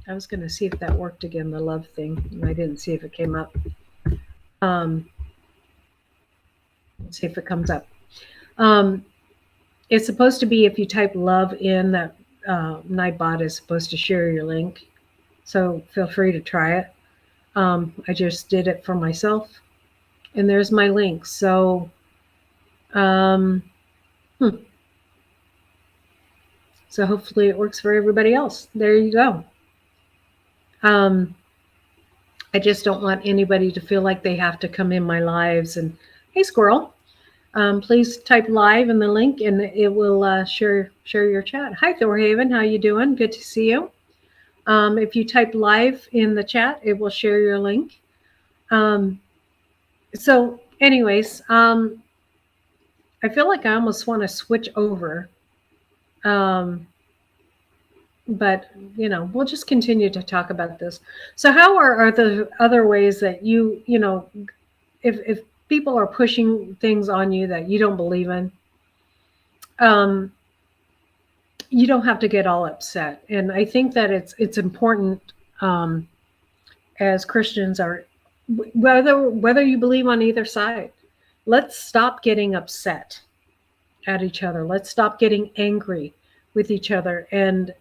I was going to see if that worked again, the love thing, and I didn't see if it came up. Let's see if it comes up. It's supposed to be, if you type love in, that Nightbot is supposed to share your link. So feel free to try it. I just did it for myself. And there's my link. So, so hopefully it works for everybody else. There you go. I just don't want anybody to feel like they have to come in my lives and, hey, squirrel, please type live in the link and it will share your chat. Hi, Thorhaven. How you doing? Good to see you. If you type live in the chat, it will share your link. So anyways, I feel like I almost want to switch over. But, you know, we'll just continue to talk about this. So how are the other ways that you know, if people are pushing things on you that you don't believe in, you don't have to get all upset. And I think that it's important, as Christians, are whether you believe on either side, let's stop getting upset at each other. Let's stop getting angry with each other and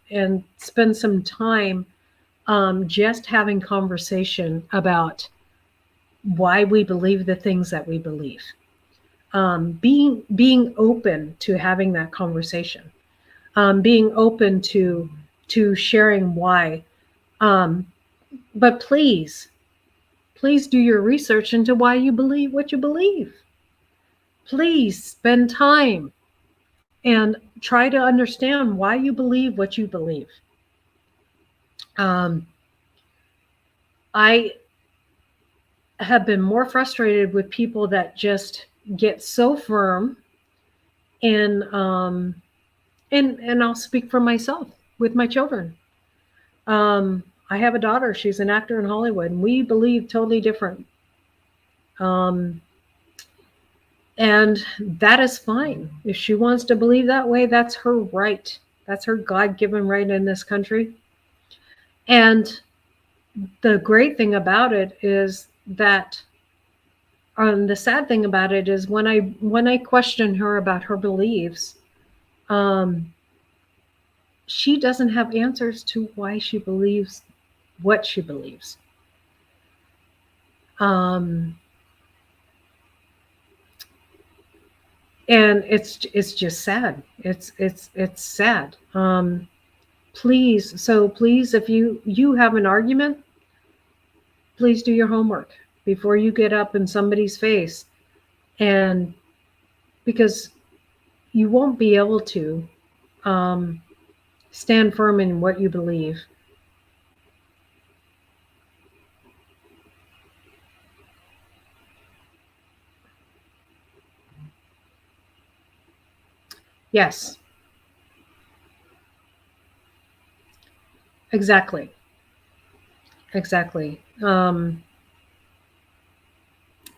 spend some time just having conversation about why we believe the things that we believe. Being open to having that conversation, being open to sharing why. But please do your research into why you believe what you believe. Please spend time and try to understand why you believe what you believe. I have been more frustrated with people that just get so firm, and I'll speak for myself with my children. I have a daughter. She's an actor in Hollywood, and we believe totally different. And that is fine. If she wants to believe that way, that's her right. That's her God-given right in this country. And the great thing about it is that, the sad thing about it is when I question her about her beliefs, she doesn't have answers to why she believes what she believes. And it's just sad. It's sad. Please, if you have an argument, please do your homework before you get up in somebody's face, and because you won't be able to stand firm in what you believe. Yes. Exactly.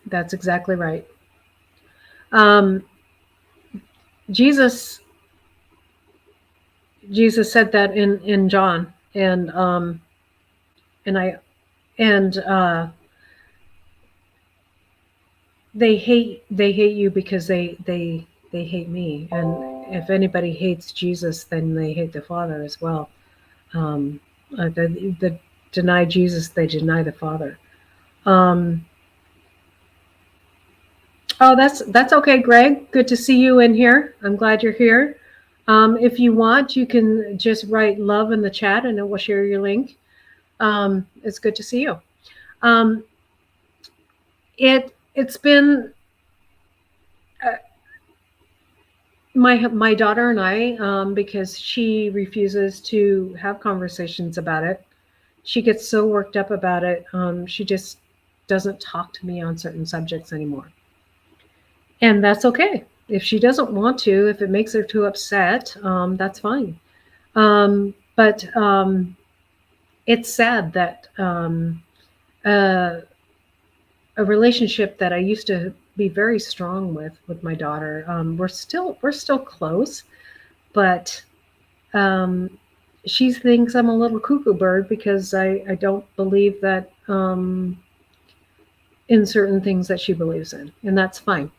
That's exactly right. Jesus said that in John, and they hate you because they hate me, and if anybody hates Jesus, then they hate the Father as well. The deny Jesus, they deny the Father. Oh, that's okay, Greg. Good to see you in here. I'm glad you're here. If you want, you can just write love in the chat and it will share your link. It's good to see you. It's been my daughter and I, because she refuses to have conversations about it. She gets so worked up about it. She just doesn't talk to me on certain subjects anymore. And that's okay. If she doesn't want to, if it makes her too upset, that's fine. But it's sad that a relationship that I used to be very strong with my daughter, we're still close, but she thinks I'm a little cuckoo bird because I don't believe that in certain things that she believes in, and that's fine.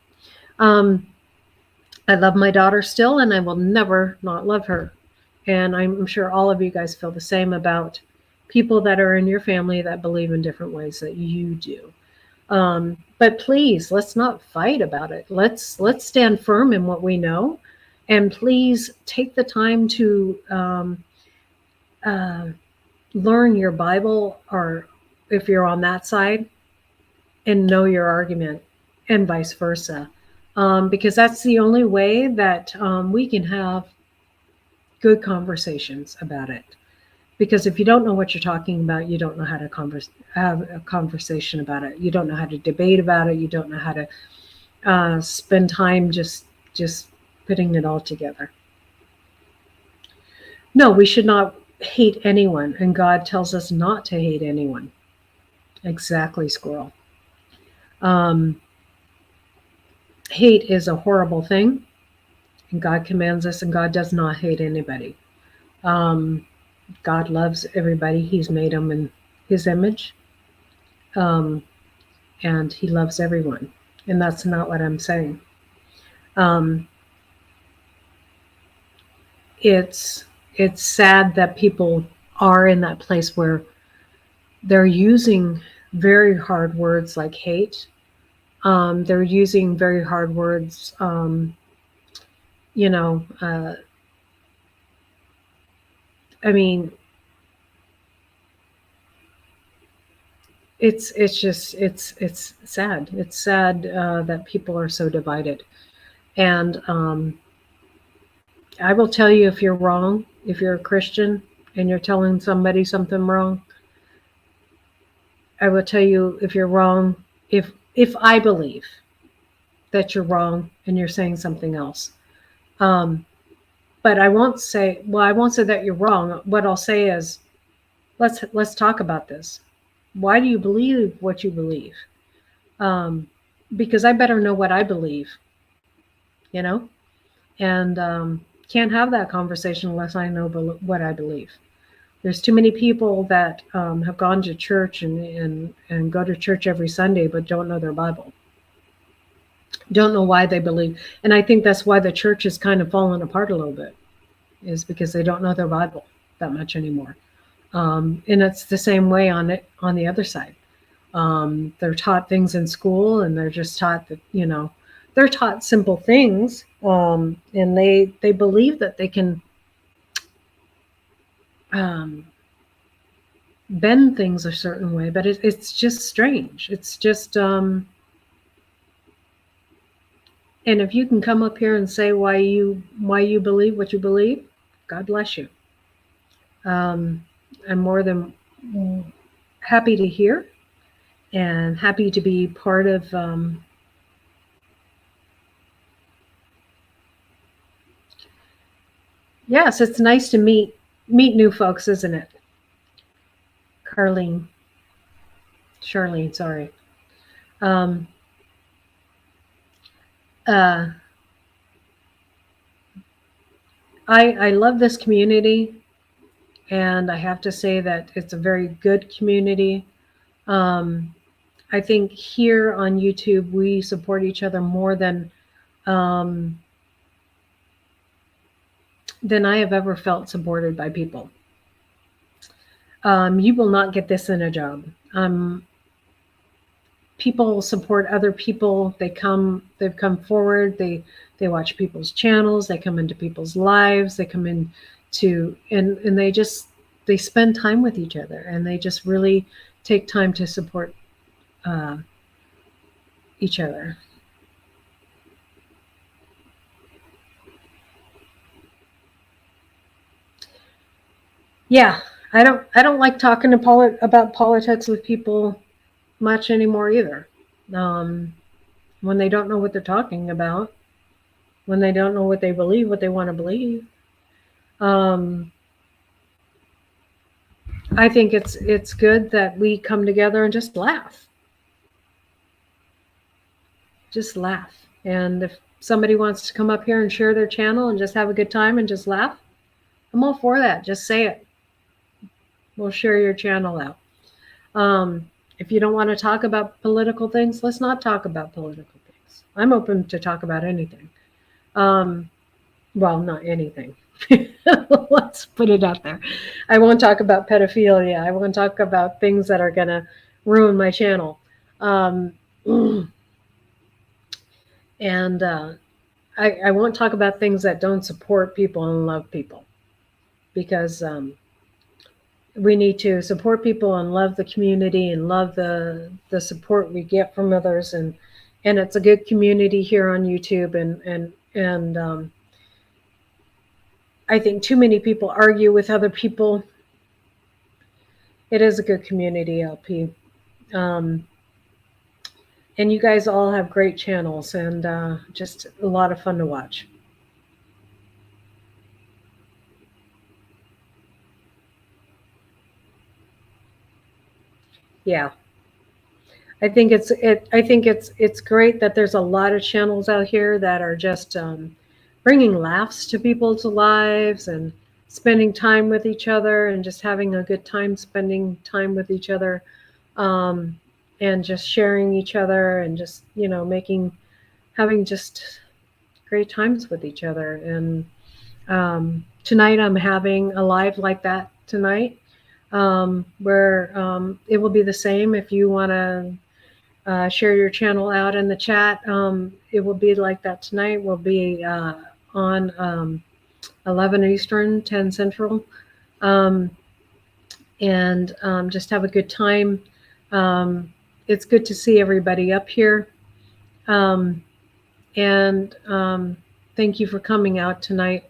I love my daughter still, and I will never not love her. And I'm sure all of you guys feel the same about people that are in your family that believe in different ways that you do. But please, let's not fight about it. Let's stand firm in what we know, and please take the time to learn your Bible, or if you're on that side, and know your argument, and vice versa. Because that's the only way that we can have good conversations about it. Because if you don't know what you're talking about, you don't know how to have a conversation about it. You don't know how to debate about it. You don't know how to spend time just putting it all together. No, we should not hate anyone, and God tells us not to hate anyone. Exactly, squirrel. Hate is a horrible thing, and God commands us, and God does not hate anybody. God loves everybody. He's made them in his image, and he loves everyone, and that's not what I'm saying. It's sad that people are in that place where they're using very hard words like hate. They're using very hard words, I mean, it's sad. It's sad that people are so divided. And I will tell you, if you're wrong, if you're a Christian and you're telling somebody something wrong, I will tell you, if you're wrong, if I believe that you're wrong and you're saying something else, but I won't say that you're wrong. What I'll say is, let's talk about this. Why do you believe what you believe? Because I better know what I believe, and can't have that conversation unless I know what I believe. There's too many people that have gone to church and go to church every Sunday, but don't know their Bible. Don't know why they believe. And I think that's why the church is kind of falling apart a little bit, is because they don't know their Bible that much anymore. And it's the same way on the other side. They're taught things in school, and they're just taught that, they're taught simple things, and they believe that they can bend things a certain way, but it's just strange. It's just, and if you can come up here and say why you believe what you believe, God bless you. I'm more than happy to hear, and happy to be part of yes, it's nice to meet new folks, isn't it? Charlene, sorry. I love this community, and I have to say that it's a very good community. I think here on YouTube we support each other more than I have ever felt supported by people. You will not get this in a job. People support other people. They've come forward. They watch people's channels. They come into people's lives. They come into and they spend time with each other, and they just really take time to support each other. Yeah, I don't like talking about politics with people much anymore either. when they don't know what they're talking about, when they don't know what they believe, what they want to believe. I think it's good that we come together and just laugh. Just laugh. And if somebody wants to come up here and share their channel and just have a good time and just laugh, I'm all for that. Just say it. We'll share your channel out. If you don't want to talk about political things, let's not talk about political things. I'm open to talk about anything. Well, not anything. Let's put it out there. I won't talk about pedophilia. I won't talk about things that are going to ruin my channel. And I won't talk about things that don't support people and love people, because we need to support people and love the community and love the support we get from others. And it's a good community here on YouTube. And I think too many people argue with other people. It is a good community, LP. And you guys all have great channels, and just a lot of fun to watch. Yeah. I think it's great that there's a lot of channels out here that are just bringing laughs to people's lives and spending time with each other and just having a good time spending time with each other, and just sharing each other and just, having just great times with each other. And tonight I'm having a live like that tonight, where it will be the same. If you want to share your channel out in the chat, it will be like that tonight. We'll be on 11 Eastern, 10 Central, and just have a good time. It's good to see everybody up here, and thank you for coming out tonight.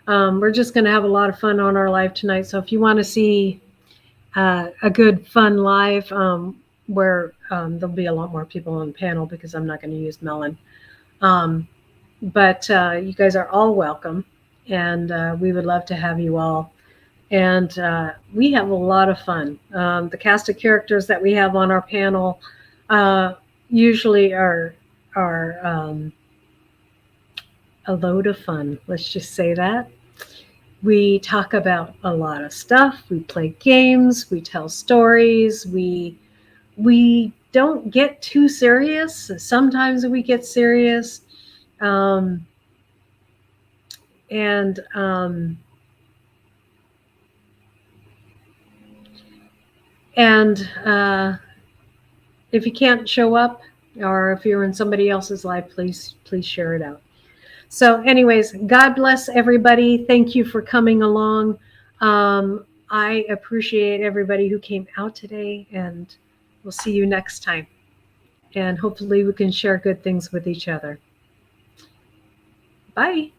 We're just going to have a lot of fun on our live tonight, so if you want to see a good fun live, where there'll be a lot more people on the panel, because I'm not going to use Melon. But you guys are all welcome, and we would love to have you all. And we have a lot of fun. The cast of characters that we have on our panel usually are a load of fun. Let's just say that. We talk about a lot of stuff. We play games. We tell stories. We don't get too serious. Sometimes we get serious. If you can't show up, or if you're in somebody else's life, please share it out. So anyways, God bless everybody. Thank you for coming along. I appreciate everybody who came out today, and we'll see you next time. And hopefully we can share good things with each other. Bye.